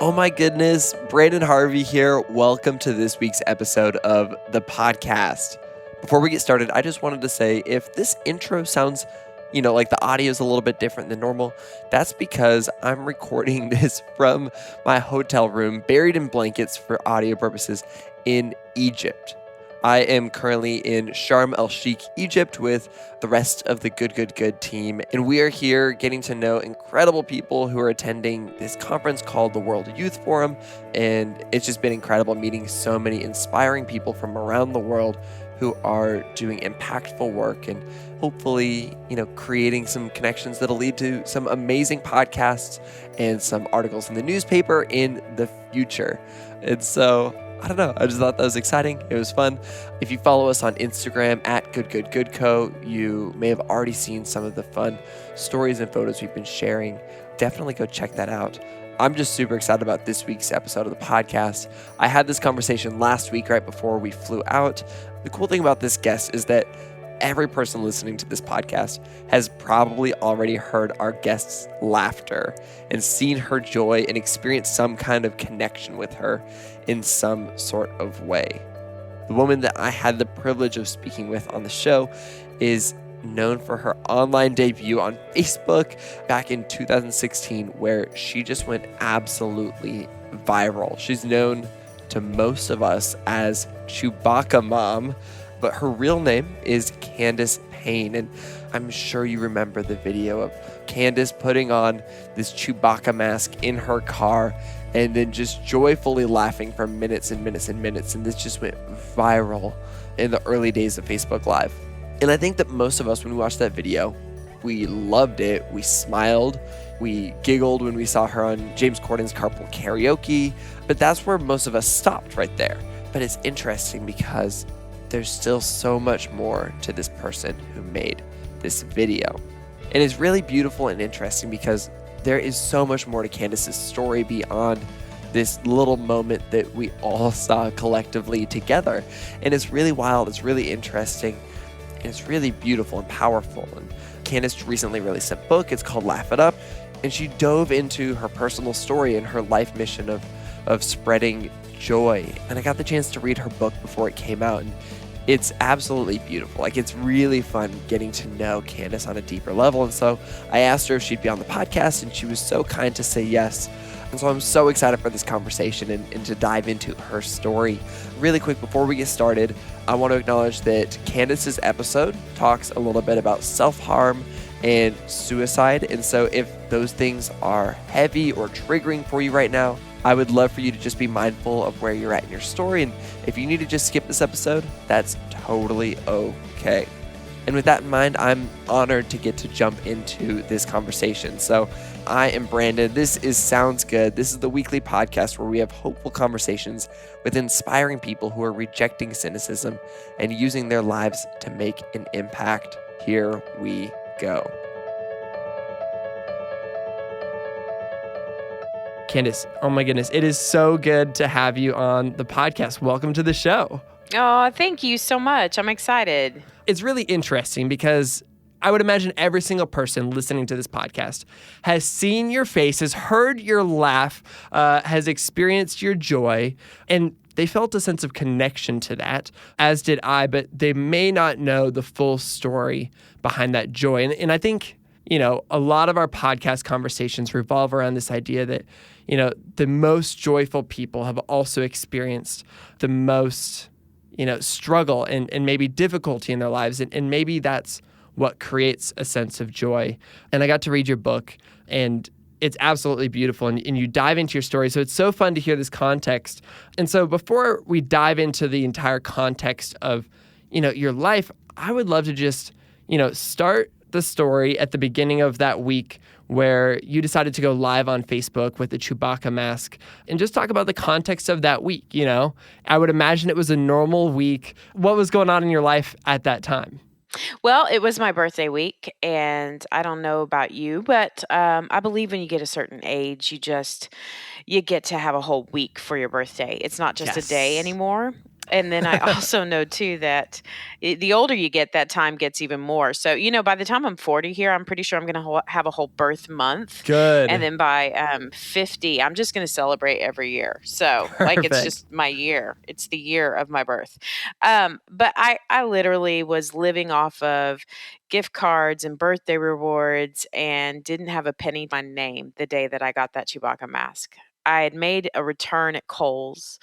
Oh my goodness, Branden Harvey here. Welcome to this week's episode of the podcast. Before we get started, I just wanted to say if this intro sounds, like the audio is a little bit different than normal, that's because I'm recording this from my hotel room, buried in blankets for audio purposes in Egypt. I am currently in Sharm el-Sheikh, Egypt with the rest of the Good team, and we are here getting to know incredible people who are attending this conference called the World Youth Forum, and it's just been incredible meeting so many inspiring people from around the world who are doing impactful work and hopefully, creating some connections that'll lead to some amazing podcasts and some articles in the newspaper in the future. And so I don't know. I just thought that was exciting. It was fun. If you follow us on Instagram at GoodCo, you may have already seen some of the fun stories and photos we've been sharing. Definitely go check that out. I'm just super excited about this week's episode of the podcast. I had this conversation last week right before we flew out. The cool thing about this guest is that every person listening to this podcast has probably already heard our guest's laughter and seen her joy and experienced some kind of connection with her in some sort of way. The woman that I had the privilege of speaking with on the show is known for her online debut on Facebook back in 2016, where she just went absolutely viral. She's known to most of us as Chewbacca Mom, but her real name is Candace Payne, and I'm sure you remember the video of Candace putting on this Chewbacca mask in her car and then just joyfully laughing for minutes and minutes and minutes, and this just went viral in the early days of Facebook Live. And I think that most of us, when we watched that video, we loved it, we smiled, we giggled when we saw her on James Corden's Carpool Karaoke, but that's where most of us stopped right there. But it's interesting because there's still so much more to this person who made this video. And it's really beautiful and interesting because there is so much more to Candace's story beyond this little moment that we all saw collectively together. And it's really wild, it's really interesting, and it's really beautiful and powerful. And Candace recently released a book, it's called Laugh It Up, and she dove into her personal story and her life mission of spreading joy. And I got the chance to read her book before it came out, and it's absolutely beautiful. It's really fun getting to know Candace on a deeper level. And so I asked her if she'd be on the podcast, and she was so kind to say yes. And so I'm so excited for this conversation and to dive into her story. Really quick, before we get started, I want to acknowledge that Candace's episode talks a little bit about self-harm and suicide. And so if those things are heavy or triggering for you right now, I would love for you to just be mindful of where you're at in your story. And if you need to just skip this episode, that's totally okay. And with that in mind, I'm honored to get to jump into this conversation. So I am Branden. This is Sounds Good. This is the weekly podcast where we have hopeful conversations with inspiring people who are rejecting cynicism and using their lives to make an impact. Here we go. Candace, oh my goodness, it is so good to have you on the podcast. Welcome to the show. Oh, thank you so much. I'm excited. It's really interesting because I would imagine every single person listening to this podcast has seen your face, has heard your laugh, has experienced your joy, and they felt a sense of connection to that, as did I, but they may not know the full story behind that joy. And I think, a lot of our podcast conversations revolve around this idea that, the most joyful people have also experienced the most, struggle and maybe difficulty in their lives. And maybe that's what creates a sense of joy. And I got to read your book, and it's absolutely beautiful. And you dive into your story. So it's so fun to hear this context. And so before we dive into the entire context of, your life, I would love to just, start the story at the beginning of that week where you decided to go live on Facebook with the Chewbacca mask and just talk about the context of that week. I would imagine it was a normal week. What was going on in your life at that time? Well, it was my birthday week, and I don't know about you, but I believe when you get a certain age, you get to have a whole week for your birthday. It's not just a day Yes. anymore. And then I also know too that the older you get, that time gets even more. So, by the time I'm 40 here, I'm pretty sure I'm going to have a whole birth month. And Good. then by 50, I'm just going to celebrate every year. So, like, it's Perfect. just my year. It's the year of my birth. But I literally was living off of gift cards and birthday rewards and didn't have a penny to my name the day that I got that Chewbacca mask. I had made a return at Kohl's,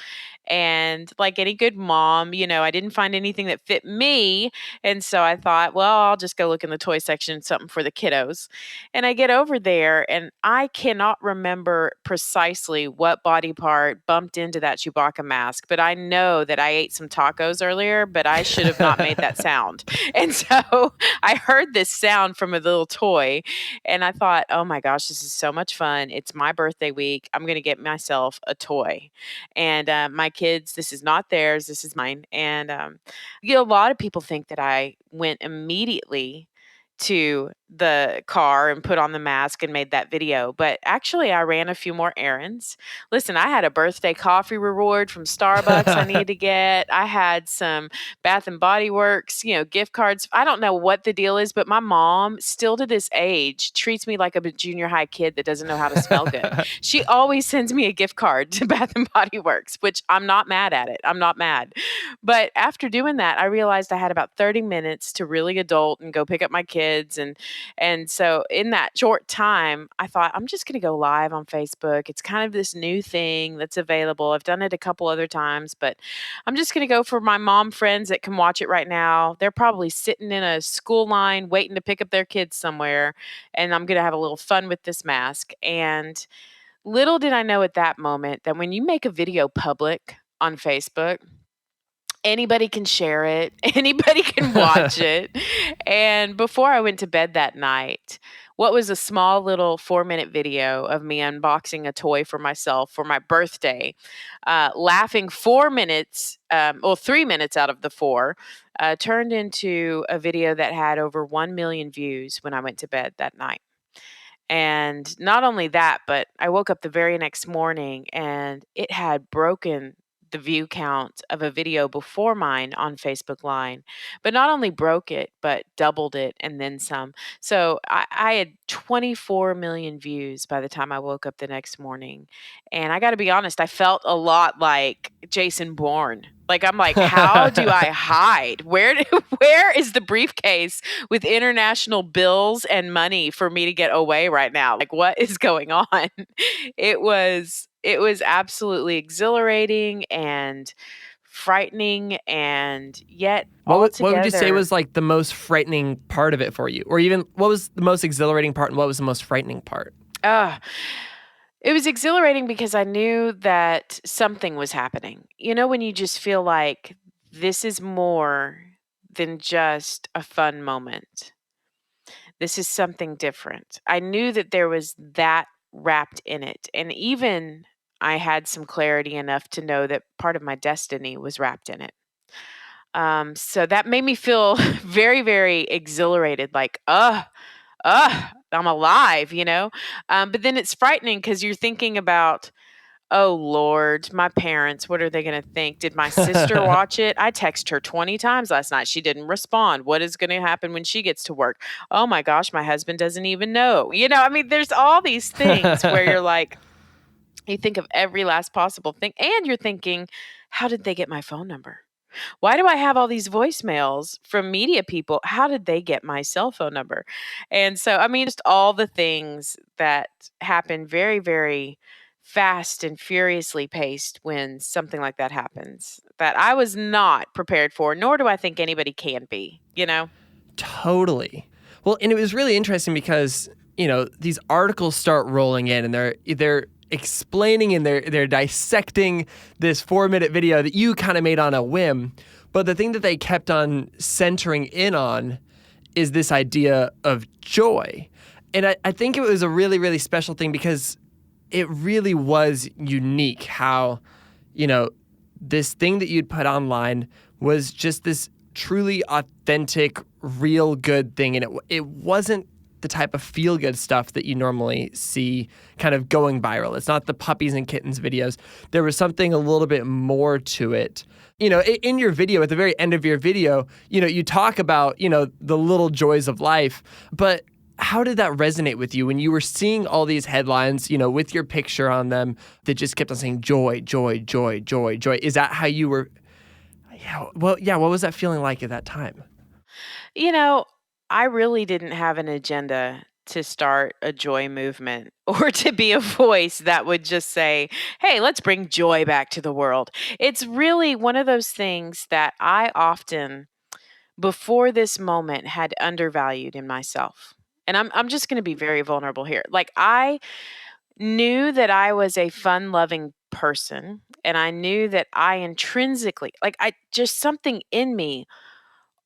and like any good mom, I didn't find anything that fit me. And so I thought, well, I'll just go look in the toy section, something for the kiddos. And I get over there and I cannot remember precisely what body part bumped into that Chewbacca mask, but I know that I ate some tacos earlier, but I should have not made that sound. And so I heard this sound from a little toy and I thought, oh my gosh, this is so much fun. It's my birthday week. I'm going to get myself a toy. And my kids, this is not theirs, this is mine. And a lot of people think that I went immediately to the car and put on the mask and made that video. But actually, I ran a few more errands. Listen, I had a birthday coffee reward from Starbucks I needed to get. I had some Bath and Body Works, gift cards. I don't know what the deal is, but my mom, still to this age, treats me like a junior high kid that doesn't know how to smell good. She always sends me a gift card to Bath and Body Works, which I'm not mad at it. I'm not mad. But after doing that, I realized I had about 30 minutes to really adult and go pick up my kids. And so in that short time, I thought, I'm just going to go live on Facebook. It's kind of this new thing that's available. I've done it a couple other times, but I'm just going to go for my mom friends that can watch it right now. They're probably sitting in a school line waiting to pick up their kids somewhere. And I'm going to have a little fun with this mask. And little did I know at that moment that when you make a video public on Facebook, anybody can share it, anybody can watch it. And before I went to bed that night, what was a small little 4-minute video of me unboxing a toy for myself for my birthday, laughing 4 minutes, 3 minutes out of the four, turned into a video that had over 1 million views when I went to bed that night. And not only that, but I woke up the very next morning and it had broken the view count of a video before mine on Facebook Line. But not only broke it, but doubled it and then some. So I had 24 million views by the time I woke up the next morning. And I got to be honest, I felt a lot like Jason Bourne. Like, I'm like, how do I hide? Where is the briefcase with international bills and money for me to get away right now? Like, what is going on? It was absolutely exhilarating and frightening, and yet What would you say altogether, was like the most frightening part of it for you? Or even what was the most exhilarating part and what was the most frightening part? uh, it was exhilarating because I knew that something was happening. When you just feel like this is more than just a fun moment. This is something different. I knew that there was that wrapped in it. And even I had some clarity enough to know that part of my destiny was wrapped in it. So that made me feel very, very exhilarated, like, I'm alive. But then it's frightening because you're thinking about, oh Lord, my parents, what are they going to think? Did my sister watch it? I texted her 20 times last night. She didn't respond. What is going to happen when she gets to work? Oh my gosh, my husband doesn't even know. There's all these things where you're like, you think of every last possible thing, and you're thinking, how did they get my phone number? Why do I have all these voicemails from media people? How did they get my cell phone number? And so, just all the things that happen very, very fast and furiously paced when something like that happens that I was not prepared for, nor do I think anybody can be. Totally. Well, and it was really interesting because, these articles start rolling in and they're explaining and they're dissecting this 4-minute video that you kind of made on a whim. But the thing that they kept on centering in on is this idea of joy. And I think it was a really, really special thing because it really was unique how, this thing that you'd put online was just this truly authentic, real good thing. And it wasn't the type of feel-good stuff that you normally see kind of going viral. It's not the puppies and kittens videos. There was something a little bit more to it. In your video, at the very end of your video, you talk about, the little joys of life, but how did that resonate with you when you were seeing all these headlines, with your picture on them that just kept on saying joy, joy, joy, joy, joy? Is that how you were? Yeah. Well, yeah. What was that feeling like at that time? I really didn't have an agenda to start a joy movement or to be a voice that would just say, hey, let's bring joy back to the world. It's really one of those things that I often, before this moment, had undervalued in myself. And I'm just going to be very vulnerable here. Like, I knew that I was a fun loving person, and I knew that I intrinsically, like, I just something in me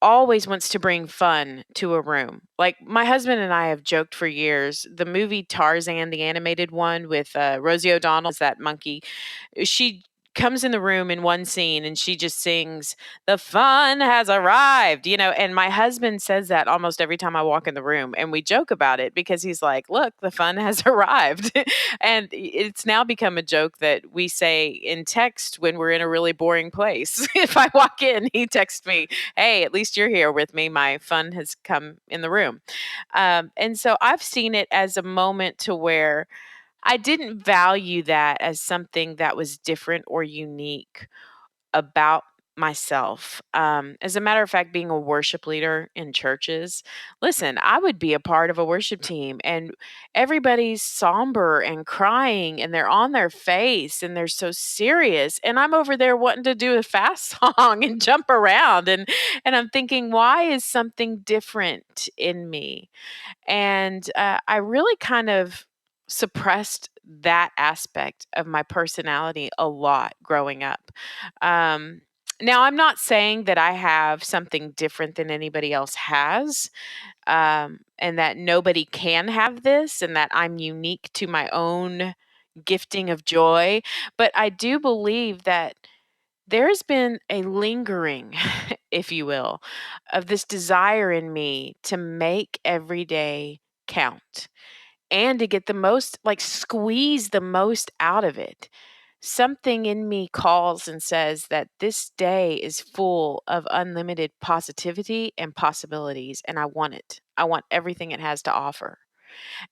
always wants to bring fun to a room. Like, my husband and I have joked for years. The movie Tarzan, the animated one with Rosie O'Donnell, is that monkey. She comes in the room in one scene and she just sings, "The fun has arrived," and my husband says that almost every time I walk in the room. And we joke about it because he's like, look, the fun has arrived. And it's now become a joke that we say in text when we're in a really boring place. If I walk in, he texts me, hey, at least you're here with me. My fun has come in the room. And so I've seen it as a moment to where I didn't value that as something that was different or unique about myself. As a matter of fact, being a worship leader in churches, listen, I would be a part of a worship team and everybody's somber and crying and they're on their face and they're so serious. And I'm over there wanting to do a fast song and jump around. And I'm thinking, why is something different in me? And I really kind of suppressed that aspect of my personality a lot growing up. Um, Now, I'm not saying that I have something different than anybody else has, and that nobody can have this, and that I'm unique to my own gifting of joy. But I do believe that there's been a lingering, if you will, of this desire in me to make every day count and to get the most, like, squeeze the most out of it. Something in me calls and says that this day is full of unlimited positivity and possibilities, and I want it. I want everything it has to offer.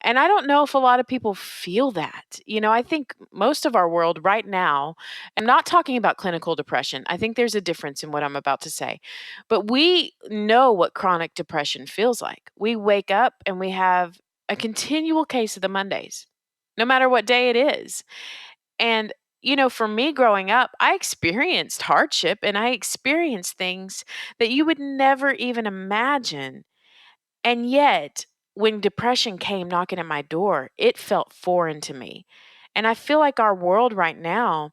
And I don't know if a lot of people feel that. I think most of our world right now, I'm not talking about clinical depression. I think there's a difference in what I'm about to say. But we know what chronic depression feels like. We wake up and we have a continual case of the Mondays, no matter what day it is. And for me growing up, I experienced hardship and I experienced things that you would never even imagine. And yet, when depression came knocking at my door, it felt foreign to me. And I feel like our world right now,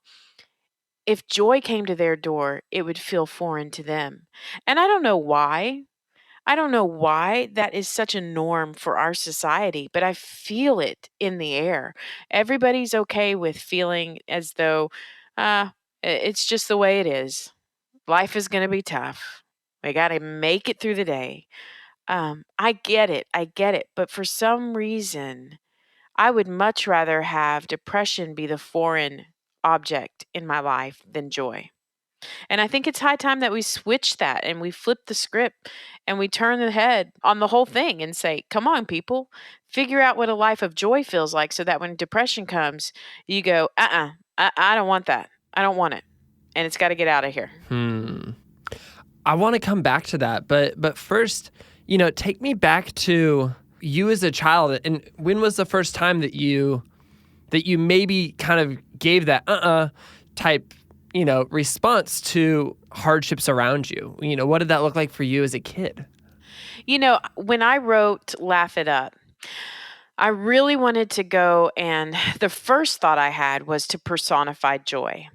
if joy came to their door, it would feel foreign to them. And I don't know why. I don't know why that is such a norm for our society, but I feel it in the air. Everybody's okay with feeling as though it's just the way it is. Life is going to be tough. We got to make it through the day. I get it. I get it. But for some reason, I would much rather have depression be the foreign object in my life than joy. And I think it's high time that we switch that and we flip the script and we turn the head on the whole thing and say, come on, people, figure out what a life of joy feels like so that when depression comes, you go, I don't want that. I don't want it. And it's got to get out of here. I want to come back to that, but first, take me back to you as a child. And when was the first time that you maybe kind of gave that type, response to hardships around you? What did that look like for you as a kid? When I wrote Laugh It Up, I really wanted to go, and the first thought I had was to personify joy.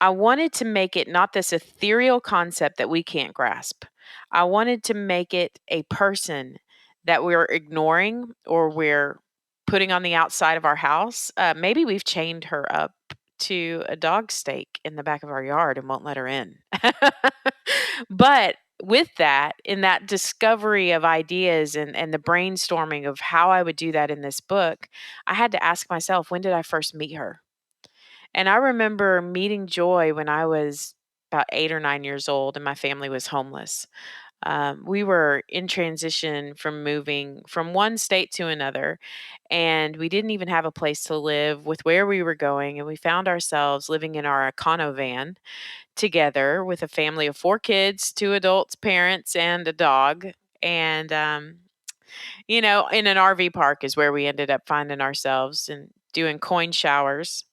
I wanted to make it not this ethereal concept that we can't grasp. I wanted to make it a person that we're ignoring or we're putting on the outside of our house. Maybe we've chained her up to a dog stake in the back of our yard and won't let her in. But with that, in that discovery of ideas and the brainstorming of how I would do that in this book, I had to ask myself, when did I first meet her? And I remember meeting Joy when I was about 8 or 9 years old and my family was homeless. We were in transition from moving from one state to another, and we didn't even have a place to live with where we were going. And we found ourselves living in our Econo van together with a family of 4 kids, 2 adults, parents, and a dog. And, in an RV park is where we ended up finding ourselves and doing coin showers.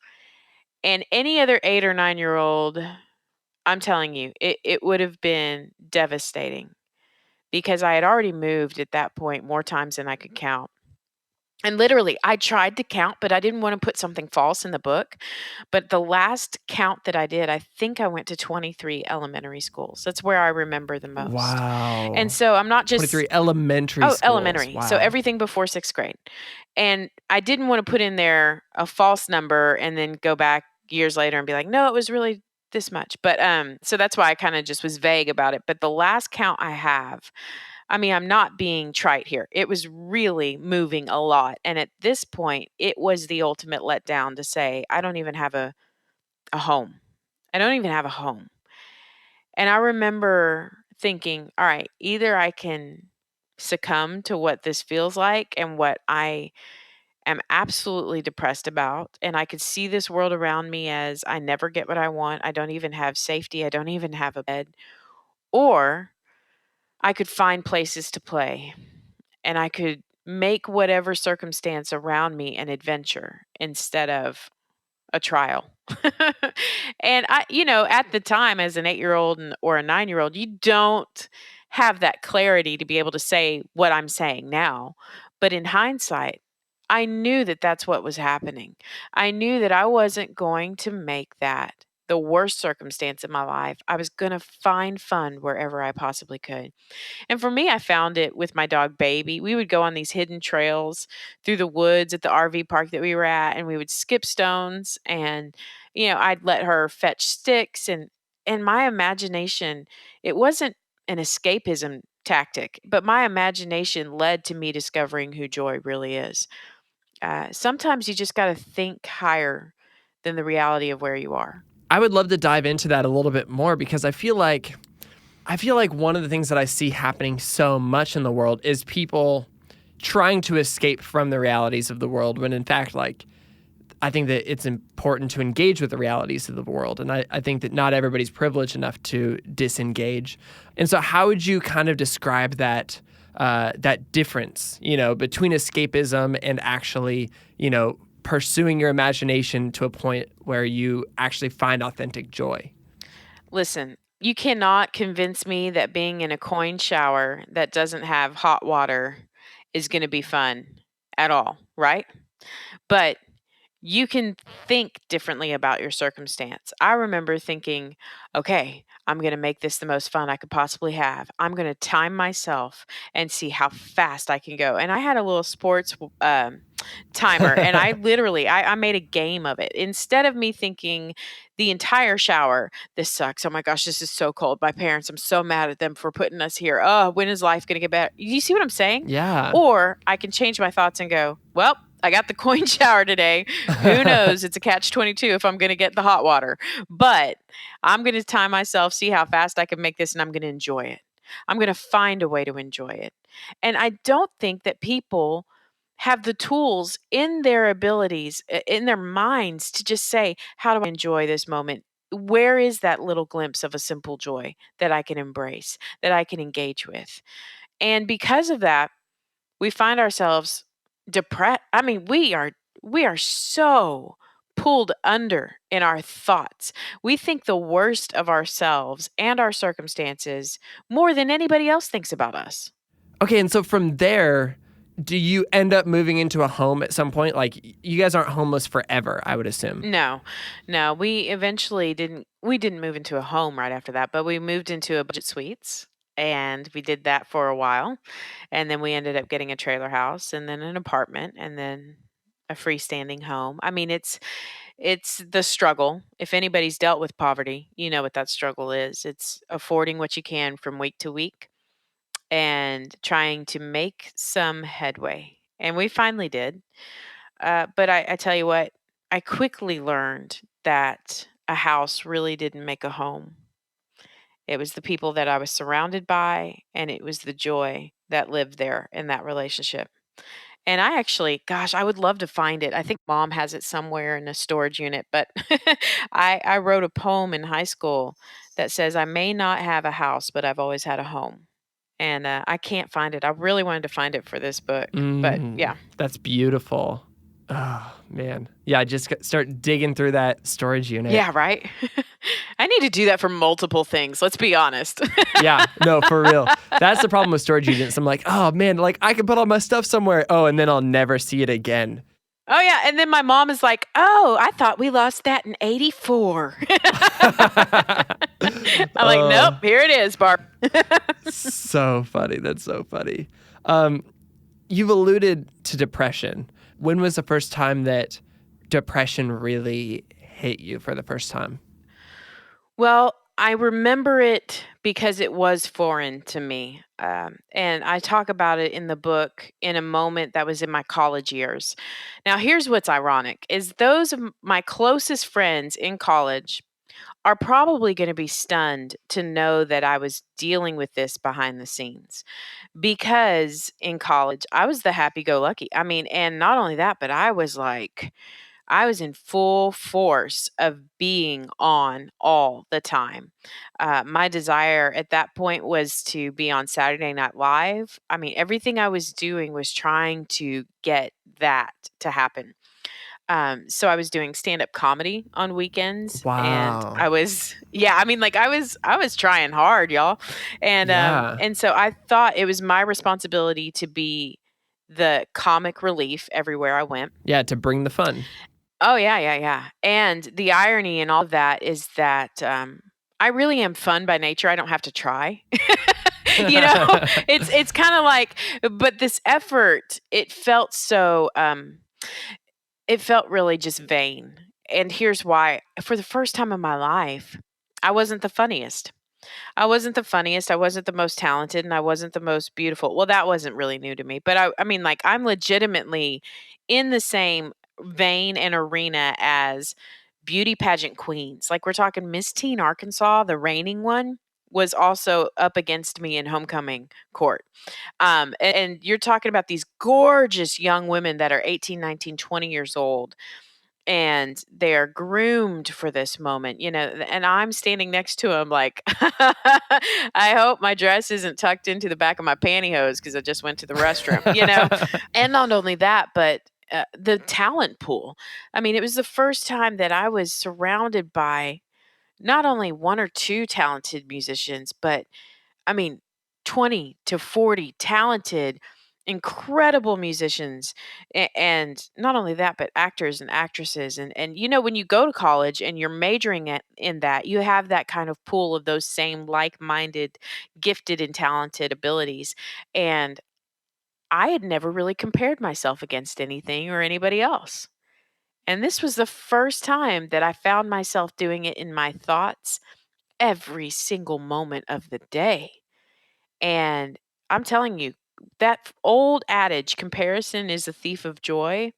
And any other 8 or 9 year old, I'm telling you, it would have been devastating because I had already moved at that point more times than I could count. And literally, I tried to count, but I didn't want to put something false in the book. But the last count that I did, I think I went to 23 elementary schools. That's where I remember the most. And Wow. so I'm not just 23 elementary schools. elementary. So Wow. everything before 6th grade. And I didn't want to put in there a false number and then go back years later and be like, no, it was really this much. But so that's why I kind of just was vague about it. But the last count I have, I mean, I'm not being trite here. It was really moving a lot. And at this point, it was the ultimate letdown to say, I don't even have a home. I don't even have a home. And I remember thinking, all right, either I can succumb to what this feels like and what I am absolutely depressed about. And I could see this world around me as I never get what I want. I don't even have safety. I don't even have a bed. Or I could find places to play and I could make whatever circumstance around me an adventure instead of a trial. And at the time as an 8-year old or a 9-year old, you don't have that clarity to be able to say what I'm saying now. But in hindsight, I knew that that's what was happening. I knew that I wasn't going to make that the worst circumstance in my life. I was going to find fun wherever I possibly could. And for me, I found it with my dog Baby. We would go on these hidden trails through the woods at the RV park that we were at, and we would skip stones. And I'd let her fetch sticks, and my imagination. It wasn't an escapism tactic, but my imagination led to me discovering who Joy really is. Sometimes you just got to think higher than the reality of where you are. I would love to dive into that a little bit more because I feel like one of the things that I see happening so much in the world is people trying to escape from the realities of the world when in fact, like, I think that it's important to engage with the realities of the world. And I think that not everybody's privileged enough to disengage. And so how would you kind of describe that difference, between escapism and actually, pursuing your imagination to a point where you actually find authentic joy? Listen, you cannot convince me that being in a coin shower that doesn't have hot water is going to be fun at all, right? But you can think differently about your circumstance. I remember thinking, okay, I'm going to make this the most fun I could possibly have. I'm going to time myself and see how fast I can go. And I had a little sports timer, and I literally I made a game of it. Instead of me thinking the entire shower, this sucks. Oh my gosh, this is so cold. My parents, I'm so mad at them for putting us here. Oh, when is life going to get better? You see what I'm saying? Yeah. Or I can change my thoughts and go, well, I got the coin shower today. Who knows? It's a catch-22 if I'm going to get the hot water. But I'm going to time myself, see how fast I can make this, and I'm going to enjoy it. I'm going to find a way to enjoy it. And I don't think that people have the tools in their abilities, in their minds to just say, how do I enjoy this moment? Where is that little glimpse of a simple joy that I can embrace, that I can engage with? And because of that, we find ourselves depressed. I mean, we are so pulled under in our thoughts. We think the worst of ourselves and our circumstances more than anybody else thinks about us. Okay, and so from there, do you end up moving into a home at some point? Like, you guys aren't homeless forever, I would assume. No, no, we eventually didn't. We didn't move into a home right after that, but we moved into a budget suites, and we did that for a while, and then we ended up getting a trailer house, and then an apartment, and then a freestanding home. I mean, It's the struggle. If anybody's dealt with poverty, you know what that struggle is. It's affording what you can from week to week and trying to make some headway. And we finally did. But I tell you what, I quickly learned that a house really didn't make a home. It was the people that I was surrounded by, and it was the joy that lived there in that relationship. And I actually, gosh, I would love to find it. I think mom has it somewhere in a storage unit, but I wrote a poem in high school that says, I may not have a house, but I've always had a home. And I can't find it. I really wanted to find it for this book, but yeah. That's beautiful. Oh, man. Yeah, start digging through that storage unit. Yeah, right? I need to do that for multiple things. Let's be honest. Yeah, no, for real. That's the problem with storage units. I'm like, oh, man, like I can put all my stuff somewhere. Oh, and then I'll never see it again. Oh, yeah. And then my mom is like, oh, I thought we lost that in 84. I'm like, nope, here it is, Barb. So funny. That's so funny. You've alluded to depression. When was the first time that depression really hit you for the first time? Well, I remember it because it was foreign to me. And I talk about it in the book in a moment that was in my college years. Now, here's what's ironic is those of my closest friends in college are probably going to be stunned to know that I was dealing with this behind the scenes because in college I was the happy go lucky. I mean, and not only that, but I was in full force of being on all the time. My desire at that point was to be on Saturday Night Live. I mean, everything I was doing was trying to get that to happen. So I was doing stand-up comedy on weekends, and Wow. I was trying hard, y'all. And Yeah. and so I thought it was my responsibility to be the comic relief everywhere I went. Yeah, to bring the fun. Oh, yeah. And the irony in all of that is that I really am fun by nature. I don't have to try. It's kind of like, but this effort, it felt really just vain. And here's why. For the first time in my life, I wasn't the funniest. I wasn't the funniest. I wasn't the most talented, and I wasn't the most beautiful. Well, that wasn't really new to me, but I mean, like, I'm legitimately in the same vein and arena as beauty pageant queens. Like, we're talking Miss Teen Arkansas, the reigning one, was also up against me in homecoming court. And you're talking about these gorgeous young women that are 18, 19, 20 years old and they're groomed for this moment, and I'm standing next to him like, I hope my dress isn't tucked into the back of my pantyhose because I just went to the restroom. And not only that, but the talent pool. I mean, it was the first time that I was surrounded by not only one or two talented musicians, but I mean, 20 to 40 talented, incredible musicians. And not only that, but actors and actresses. And when you go to college and you're majoring in that, you have that kind of pool of those same like minded, gifted, and talented abilities. And I had never really compared myself against anything or anybody else. And this was the first time that I found myself doing it in my thoughts every single moment of the day. And I'm telling you, that old adage, comparison is a thief of joy,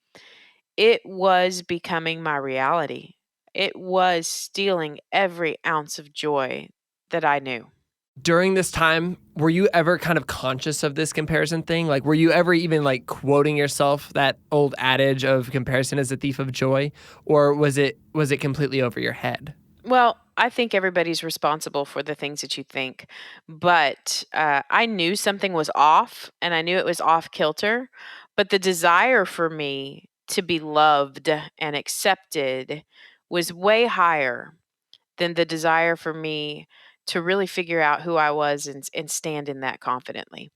it was becoming my reality. It was stealing every ounce of joy that I knew. During this time, were you ever kind of conscious of this comparison thing? Like, were you ever even like quoting yourself that old adage of comparison is a thief of joy? Or was it completely over your head? Well, I think everybody's responsible for the things that you think, but I knew something was off and I knew it was off kilter. But the desire for me to be loved and accepted was way higher than the desire for me to really figure out who I was and stand in that confidently.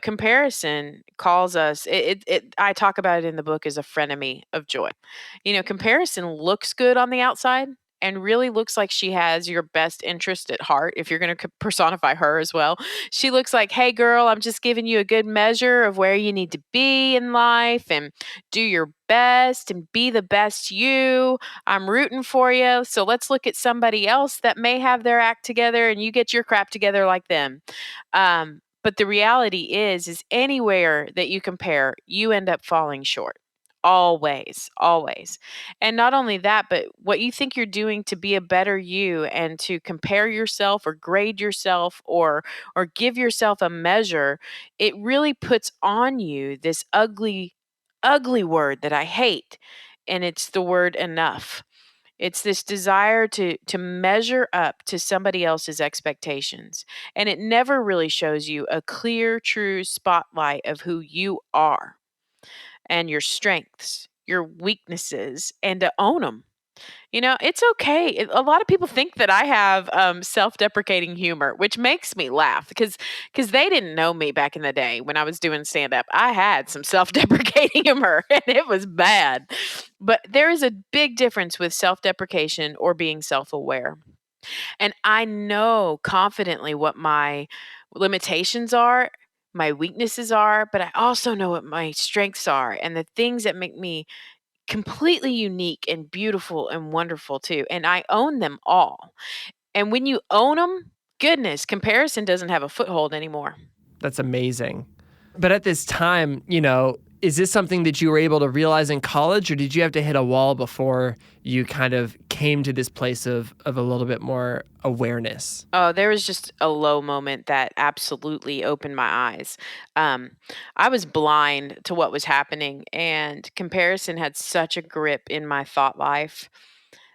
Comparison calls us, I talk about it in the book as a frenemy of joy. Comparison looks good on the outside and really looks like she has your best interest at heart, if you're going to personify her as well. She looks like, hey, girl, I'm just giving you a good measure of where you need to be in life and do your best and be the best you. I'm rooting for you. So let's look at somebody else that may have their act together and you get your crap together like them. But the reality is anywhere that you compare, you end up falling short. Always, always. And not only that, but what you think you're doing to be a better you and to compare yourself or grade yourself or give yourself a measure, it really puts on you this ugly, ugly word that I hate. And it's the word enough. It's this desire to measure up to somebody else's expectations. And it never really shows you a clear, true spotlight of who you are and your strengths, your weaknesses, and to own them. It's okay. A lot of people think that I have self-deprecating humor, which makes me laugh because they didn't know me back in the day when I was doing stand-up. I had some self-deprecating humor, and it was bad. But there is a big difference with self-deprecation or being self-aware. And I know confidently what my limitations are, my weaknesses are, but I also know what my strengths are and the things that make me completely unique and beautiful and wonderful too. And I own them all. And when you own them, goodness, comparison doesn't have a foothold anymore. That's amazing. But at this time, is this something that you were able to realize in college, or did you have to hit a wall before you kind of came to this place of a little bit more awareness? Oh, there was just a low moment that absolutely opened my eyes. I was blind to what was happening, and comparison had such a grip in my thought life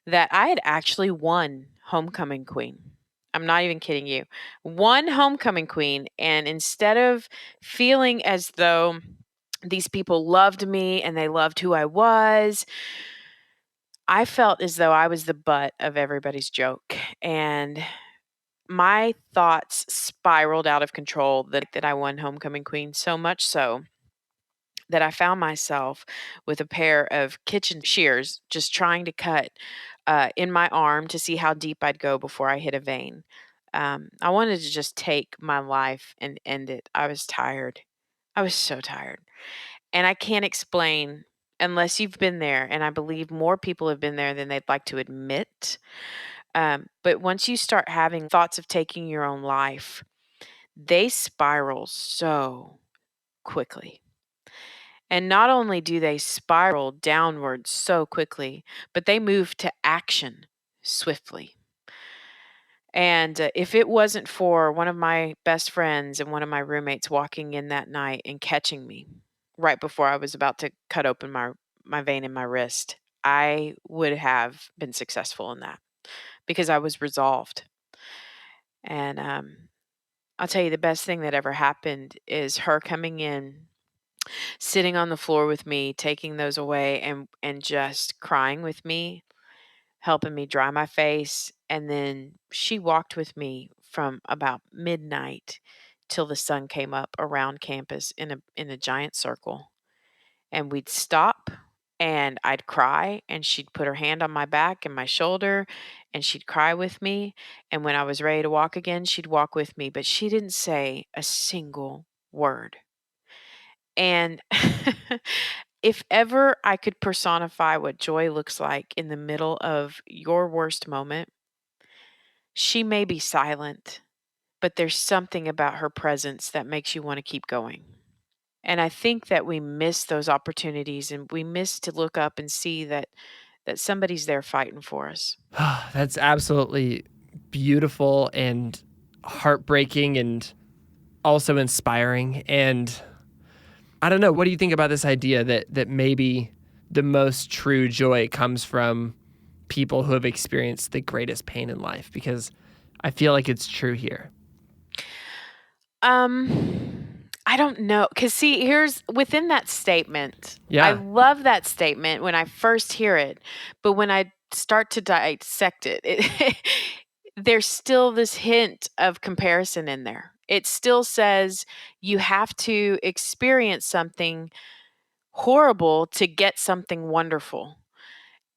that I had actually won homecoming queen. I'm not even kidding you. Won homecoming queen, and instead of feeling as though these people loved me and they loved who I was, I felt as though I was the butt of everybody's joke. And my thoughts spiraled out of control that I won homecoming queen, so much so that I found myself with a pair of kitchen shears just trying to cut in my arm to see how deep I'd go before I hit a vein. I wanted to just take my life and end it. I was tired. I was so tired. And I can't explain unless you've been there. And I believe more people have been there than they'd like to admit. But once you start having thoughts of taking your own life, they spiral so quickly. And not only do they spiral downward so quickly, but they move to action swiftly. And if it wasn't for one of my best friends and one of my roommates walking in that night and catching me right before I was about to cut open my vein in my wrist, I would have been successful in that because I was resolved. And I'll tell you, the best thing that ever happened is her coming in, sitting on the floor with me, taking those away and just crying with me, helping me dry my face, and then she walked with me from about midnight till the sun came up around campus in a giant circle. And we'd stop and I'd cry and she'd put her hand on my back and my shoulder and she'd cry with me. And when I was ready to walk again, she'd walk with me, but she didn't say a single word. And if ever I could personify what joy looks like in the middle of your worst moment, she may be silent, but there's something about her presence that makes you want to keep going. And I think that we miss those opportunities and we miss to look up and see that somebody's there fighting for us. That's absolutely beautiful and heartbreaking and also inspiring. And I don't know, what do you think about this idea that maybe the most true joy comes from people who have experienced the greatest pain in life? Because I feel like it's true here. I don't know. Because, see, here's within that statement. I Yeah. love that statement when I first hear it. But when I start to dissect it, there's still this hint of comparison in there. It still says you have to experience something horrible to get something wonderful.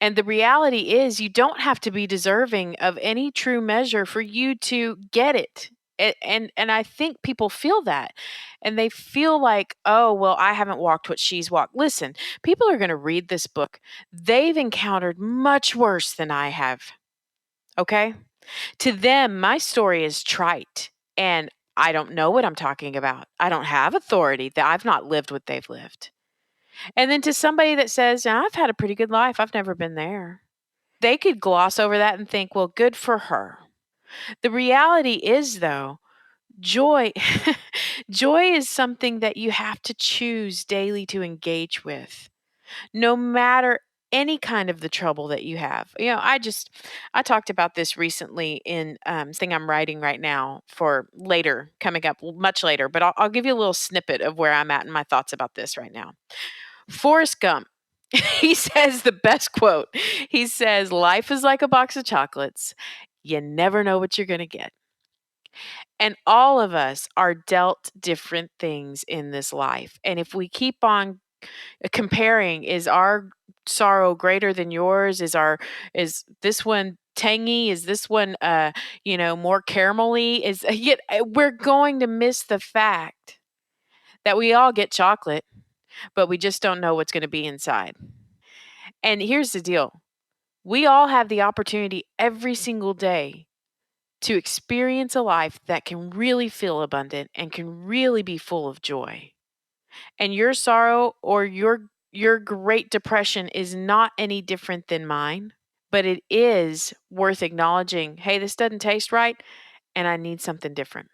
And the reality is, you don't have to be deserving of any true measure for you to get it. And I think people feel that. And they feel like, oh, well, I haven't walked what she's walked. Listen, people are going to read this book. They've encountered much worse than I have. Okay? To them, my story is trite. And I don't know what I'm talking about. I don't have authority. That I've not lived what they've lived. And then to somebody that says, I've had a pretty good life, I've never been there, they could gloss over that and think, well, good for her. The reality is, though, joy joy is something that you have to choose daily to engage with, no matter any kind of the trouble that you have. I talked about this recently in thing I'm writing right now for later, coming up much later, but I'll give you a little snippet of where I'm at in my thoughts about this right now. Forrest Gump, he says the best quote. He says, life is like a box of chocolates. You never know what you're going to get. And all of us are dealt different things in this life. And if we keep on comparing, is our sorrow greater than yours? Is this one tangy? Is this one more caramelly? Yet we're going to miss the fact that we all get chocolate, but we just don't know what's going to be inside. And here's the deal. We all have the opportunity every single day to experience a life that can really feel abundant and can really be full of joy. And your sorrow or your great depression is not any different than mine, but it is worth acknowledging, hey, this doesn't taste right and I need something different.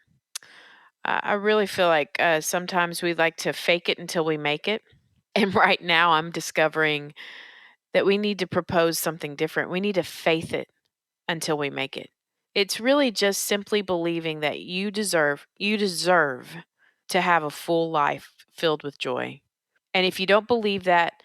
I really feel like sometimes we like to fake it until we make it. And right now I'm discovering that we need to propose something different. We need to faith it until we make it. It's really just simply believing that you deserve to have a full life filled with joy. And if you don't believe that,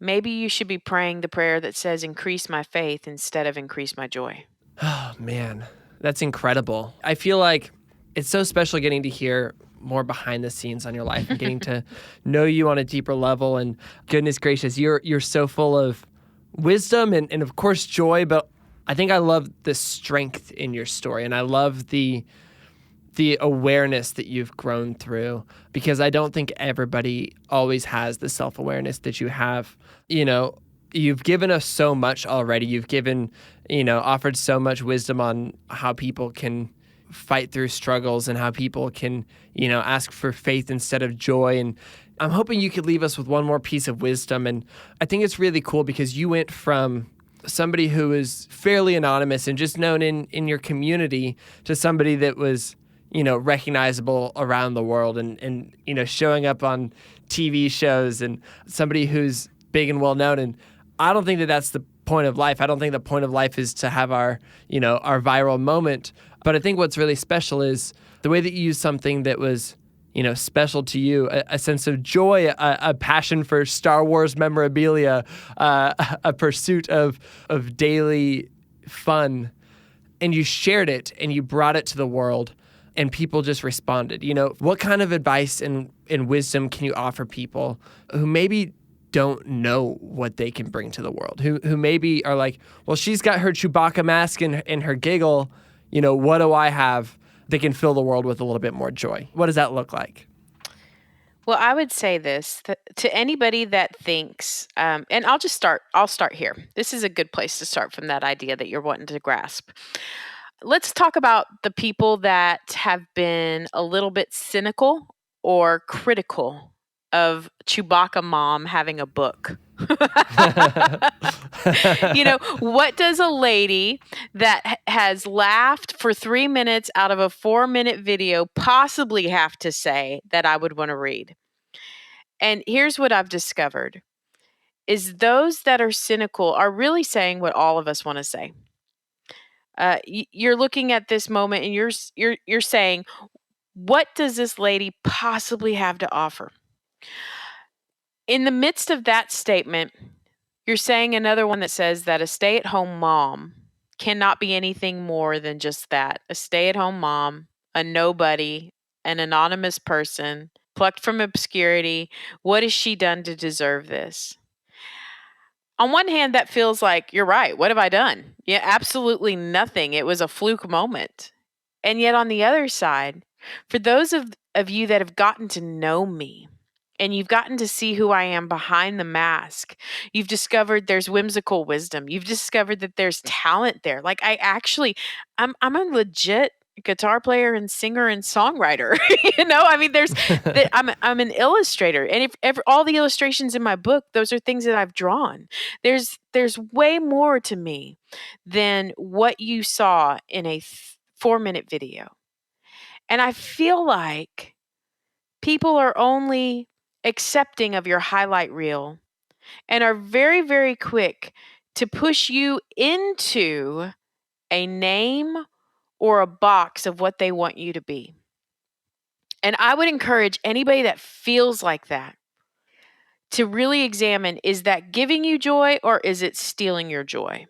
maybe you should be praying the prayer that says, increase my faith instead of increase my joy. Oh, man, that's incredible. I feel like it's so special getting to hear more behind the scenes on your life and getting to know you on a deeper level. And goodness gracious, you're so full of wisdom and of course joy, but I think I love the strength in your story, and I love the awareness that you've grown through, because I don't think everybody always has the self-awareness that you have. You've given us so much already. You've given, offered so much wisdom on how people can fight through struggles and how people can, ask for faith instead of joy. And I'm hoping you could leave us with one more piece of wisdom. And I think it's really cool because you went from somebody who is fairly anonymous and just known in your community to somebody that was, recognizable around the world and showing up on TV shows, and somebody who's big and well known. And I don't think that that's the point of life. I don't think the point of life is to have our viral moment. But I think what's really special is the way that you use something that was, special to you, a sense of joy, a passion for Star Wars memorabilia, a pursuit of daily fun, and you shared it and you brought it to the world, and people just responded. What kind of advice and wisdom can you offer people who maybe don't know what they can bring to the world, who maybe are like, well, she's got her Chewbacca mask and her giggle, what do I have that can fill the world with a little bit more joy? What does that look like? Well, I would say this to anybody that thinks, and I'll start here. This is a good place to start from that idea that you're wanting to grasp. Let's talk about the people that have been a little bit cynical or critical of Chewbacca mom having a book. What does a lady that has laughed for 3 minutes out of a 4-minute video possibly have to say that I would want to read? And here's what I've discovered is those that are cynical are really saying what all of us want to say. You're looking at this moment and you're saying, what does this lady possibly have to offer? In the midst of that statement, you're saying another one that says that a stay-at-home mom cannot be anything more than just that. A stay-at-home mom, a nobody, an anonymous person, plucked from obscurity. What has she done to deserve this? On one hand, that feels like, you're right. What have I done? Yeah, absolutely nothing. It was a fluke moment. And yet on the other side, for those of you that have gotten to know me and you've gotten to see who I am behind the mask, you've discovered there's whimsical wisdom. You've discovered that there's talent there. Like I'm a legit guitar player and singer and songwriter. I mean, I'm an illustrator, and if all the illustrations in my book, those are things that I've drawn. There's way more to me than what you saw in a 4-minute video. And I feel like people are only accepting of your highlight reel and are very, very quick to push you into a name or a box of what they want you to be. And I would encourage anybody that feels like that to really examine, is that giving you joy or is it stealing your joy?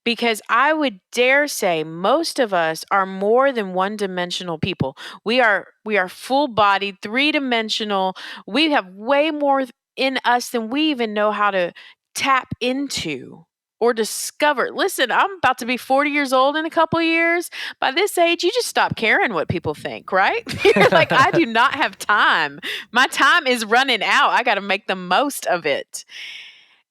Because I would dare say most of us are more than one-dimensional people. We are full-bodied, three-dimensional. We have way more in us than we even know how to tap into or discover. Listen, I'm about to be 40 years old in a couple of years. By this age, you just stop caring what people think, right? You're like, I do not have time. My time is running out. I got to make the most of it.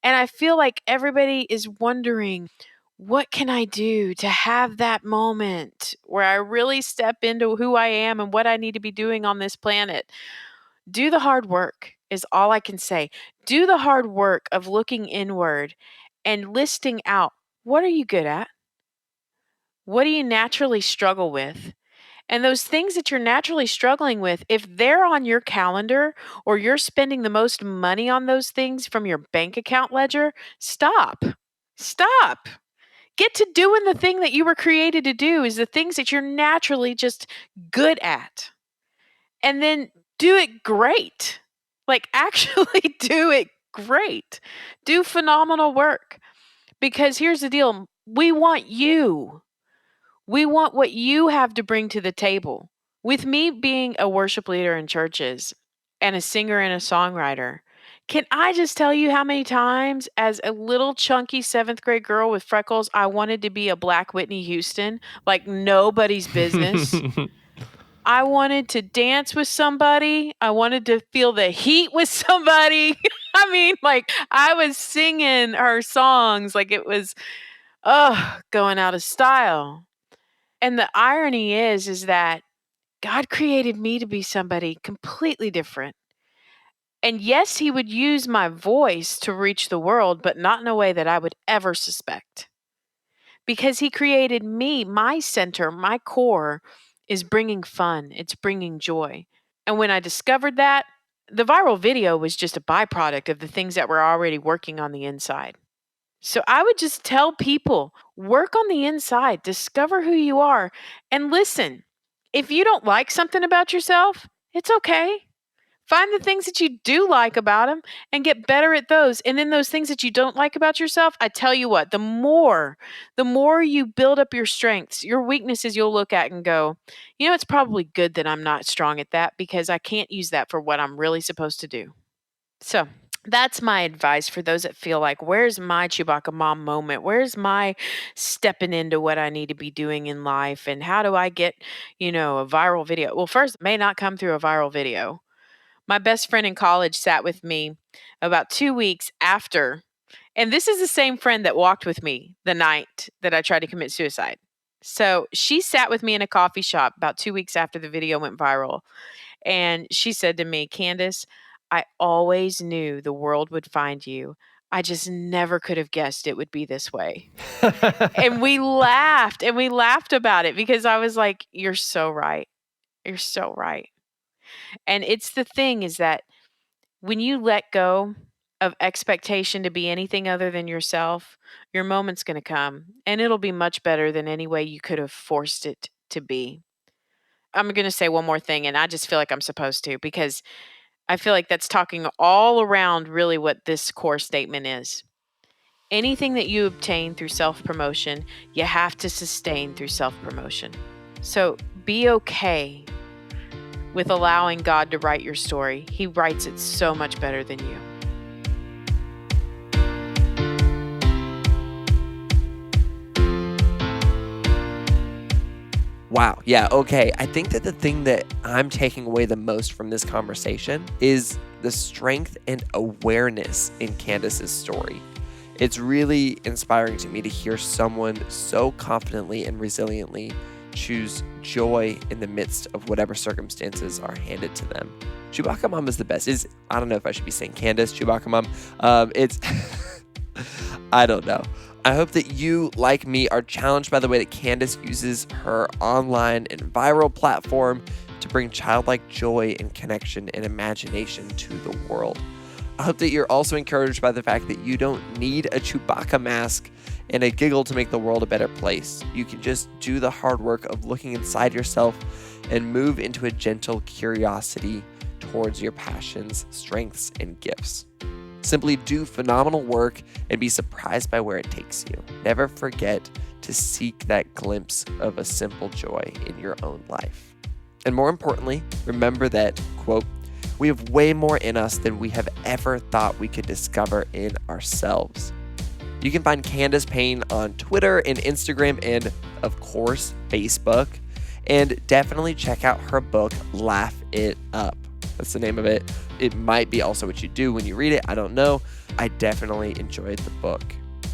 And I feel like everybody is wondering, what can I do to have that moment where I really step into who I am and what I need to be doing on this planet? Do the hard work is all I can say. Do the hard work of looking inward and listing out, what are you good at? What do you naturally struggle with? And those things that you're naturally struggling with, if they're on your calendar or you're spending the most money on those things from your bank account ledger, stop. Stop. Get to doing the thing that you were created to do, is the things that you're naturally just good at. And then do it great. Like, actually do it great. Do phenomenal work. Because here's the deal. We want you. We want what you have to bring to the table. With me being a worship leader in churches and a singer and a songwriter, can I just tell you how many times as a little chunky 7th grade girl with freckles, I wanted to be a Black Whitney Houston, like nobody's business. I wanted to dance with somebody. I wanted to feel the heat with somebody. I mean, like, I was singing her songs like it was, going out of style. And the irony is that God created me to be somebody completely different. And yes, he would use my voice to reach the world, but not in a way that I would ever suspect. Because he created me, my center, my core is bringing fun. It's bringing joy. And when I discovered that, the viral video was just a byproduct of the things that were already working on the inside. So I would just tell people, work on the inside, discover who you are, and listen. If you don't like something about yourself, it's okay. Find the things that you do like about them and get better at those. And then those things that you don't like about yourself, I tell you what, the more you build up your strengths, your weaknesses you'll look at and go, it's probably good that I'm not strong at that because I can't use that for what I'm really supposed to do. So that's my advice for those that feel like, where's my Chewbacca mom moment? Where's my stepping into what I need to be doing in life? And how do I get, a viral video? Well, first, it may not come through a viral video. My best friend in college sat with me about 2 weeks after, and this is the same friend that walked with me the night that I tried to commit suicide. So she sat with me in a coffee shop about 2 weeks after the video went viral. And she said to me, Candace, I always knew the world would find you. I just never could have guessed it would be this way. And we laughed about it because I was like, you're so right. You're so right. And it's the thing is that when you let go of expectation to be anything other than yourself, your moment's going to come and it'll be much better than any way you could have forced it to be. I'm going to say one more thing, and I just feel like I'm supposed to because I feel like that's talking all around really what this core statement is. Anything that you obtain through self-promotion, you have to sustain through self-promotion. So be okay with allowing God to write your story. He writes it so much better than you. Wow. Yeah. Okay. I think that the thing that I'm taking away the most from this conversation is the strength and awareness in Candace's story. It's really inspiring to me to hear someone so confidently and resiliently choose joy in the midst of whatever circumstances are handed to them. Chewbacca Mom is the best. I don't know if I should be saying Candace, Chewbacca Mom. It's, I don't know. I hope that you, like me, are challenged by the way that Candace uses her online and viral platform to bring childlike joy and connection and imagination to the world. I hope that you're also encouraged by the fact that you don't need a Chewbacca mask and a giggle to make the world a better place. You can just do the hard work of looking inside yourself and move into a gentle curiosity towards your passions, strengths, and gifts. Simply do phenomenal work and be surprised by where it takes you. Never forget to seek that glimpse of a simple joy in your own life. And more importantly, remember that, quote, we have way more in us than we have ever thought we could discover in ourselves. You can find Candace Payne on Twitter and Instagram and, of course, Facebook. And definitely check out her book, Laugh It Up. That's the name of it. It might be also what you do when you read it. I don't know. I definitely enjoyed the book.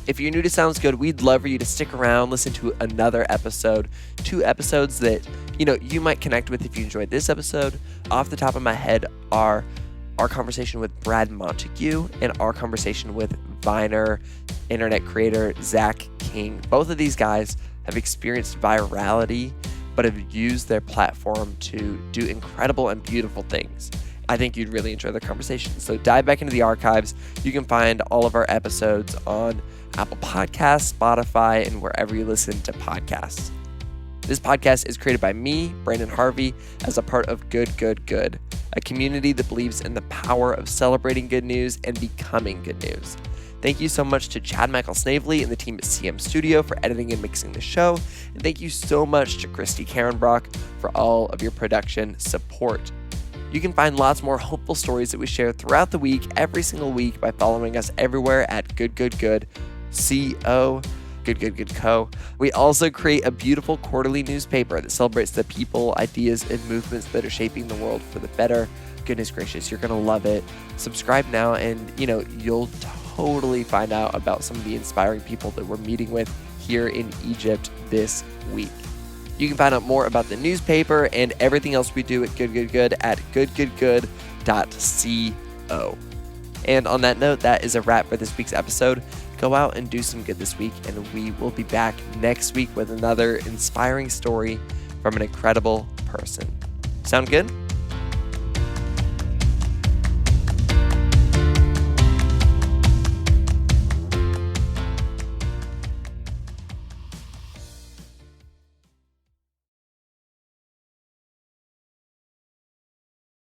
If you're new to Sounds Good, we'd love for you to stick around, listen to another episode. 2 episodes that, you might connect with if you enjoyed this episode. Off the top of my head are our conversation with Brad Montague and our conversation with Viner internet creator Zach King. Both of these guys have experienced virality, but have used their platform to do incredible and beautiful things. I think you'd really enjoy the conversation. So dive back into the archives. You can find all of our episodes on Apple Podcasts, Spotify, and wherever you listen to podcasts. This podcast is created by me, Branden Harvey, as a part of Good, Good, Good, a community that believes in the power of celebrating good news and becoming good news. Thank you so much to Chad Michael Snavely and the team at CM Studio for editing and mixing the show. And thank you so much to Christy Karenbrock for all of your production support. You can find lots more hopeful stories that we share throughout the week, every single week, by following us everywhere at Good, Good, Good, CO, Good, Good, Good Co. We also create a beautiful quarterly newspaper that celebrates the people, ideas, and movements that are shaping the world for the better. Goodness gracious, you're going to love it. Subscribe now and, you'll totally find out about some of the inspiring people that we're meeting with here in Egypt this week. You can find out more about the newspaper and everything else we do at Good Good Good at goodgoodgood.co. And on that note, that is a wrap for this week's episode. Go out and do some good this week, and we will be back next week with another inspiring story from an incredible person. Sound good?